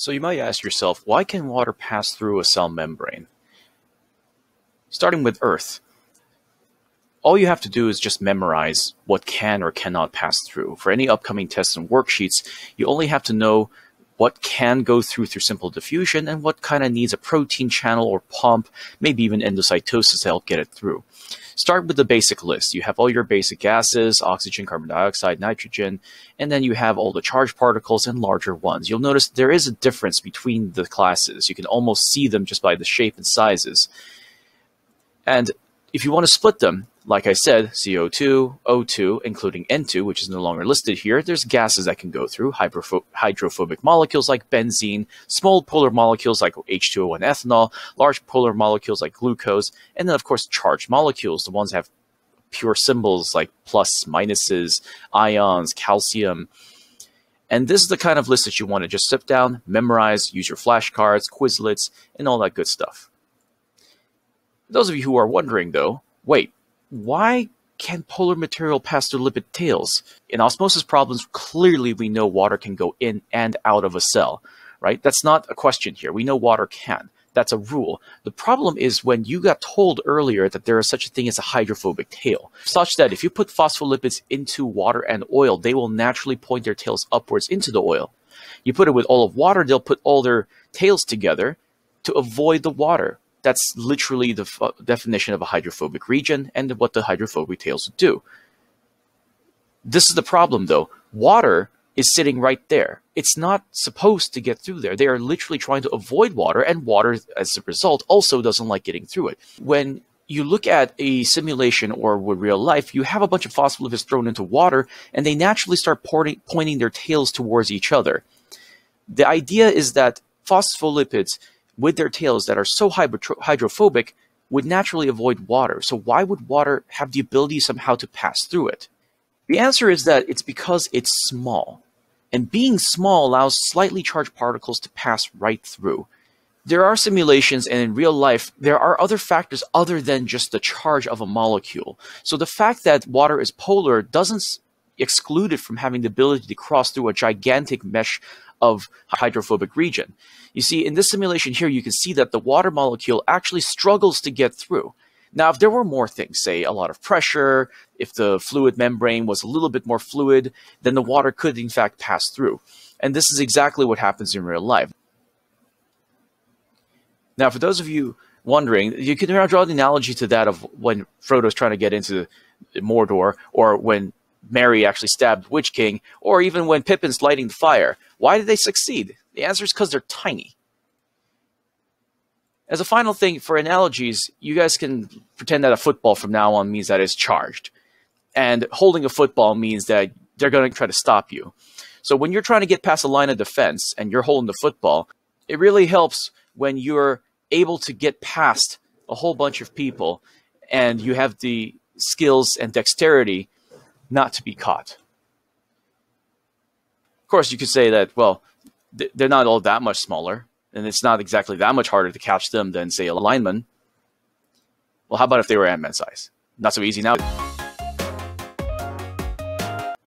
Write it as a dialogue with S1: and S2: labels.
S1: So you might ask yourself, why can water pass through a cell membrane? Starting with Earth, all you have to do is just memorize what can or cannot pass through. For any upcoming tests and worksheets, you only have to know what can go through simple diffusion and what kind of needs a protein channel or pump, maybe even endocytosis to help get it through. Start with the basic list. You have all your basic gases, oxygen, carbon dioxide, nitrogen, and then you have all the charged particles and larger ones. You'll notice there is a difference between the classes. You can almost see them just by the shape and sizes. And if you want to split them, like I said, CO2, O2, including N2, which is no longer listed here, there's gases that can go through, hydrophobic molecules like benzene, small polar molecules like H2O and ethanol, large polar molecules like glucose, and then, of course, charged molecules, the ones that have pure symbols like plus, minuses, ions, calcium. And this is the kind of list that you want to just sit down, memorize, use your flashcards, Quizlets, and all that good stuff. For those of you who are wondering, though, wait, why can polar material pass through lipid tails? In osmosis problems, clearly we know water can go in and out of a cell, right? That's not a question here. We know water can. That's a rule. The problem is when you got told earlier that there is such a thing as a hydrophobic tail, such that if you put phospholipids into water and oil, they will naturally point their tails upwards into the oil. You put it with all of water, they'll put all their tails together to avoid the water. That's literally the definition of a hydrophobic region and what the hydrophobic tails do. This is the problem, though. Water is sitting right there. It's not supposed to get through there. They are literally trying to avoid water, and water, as a result, also doesn't like getting through it. When you look at a simulation or with real life, you have a bunch of phospholipids thrown into water, and they naturally start pointing their tails towards each other. The idea is that phospholipids with their tails that are so hydrophobic would naturally avoid water. So why would water have the ability somehow to pass through it? The answer is that it's because it's small. And being small allows slightly charged particles to pass right through. There are simulations, and in real life, there are other factors other than just the charge of a molecule. So the fact that water is polar doesn't exclude it from having the ability to cross through a gigantic mesh of hydrophobic region. You see, in this simulation here, you can see that the water molecule actually struggles to get through. Now, if there were more things, say a lot of pressure, if the fluid membrane was a little bit more fluid, then the water could in fact pass through. And this is exactly what happens in real life. Now, for those of you wondering, you can draw the analogy to that of when Frodo's trying to get into Mordor, or when Merry actually stabbed Witch King, or even when Pippin's lighting the fire. Why did they succeed? The answer is because they're tiny. As a final thing, for analogies, you guys can pretend that a football from now on means that it's charged. And holding a football means that they're going to try to stop you. So when you're trying to get past a line of defense and you're holding the football, it really helps when you're able to get past a whole bunch of people and you have the skills and dexterity not to be caught. Of course, you could say that, well, they're not all that much smaller, and it's not exactly that much harder to catch them than, say, a lineman. Well, how about if they were Ant-Man size? Not so easy now.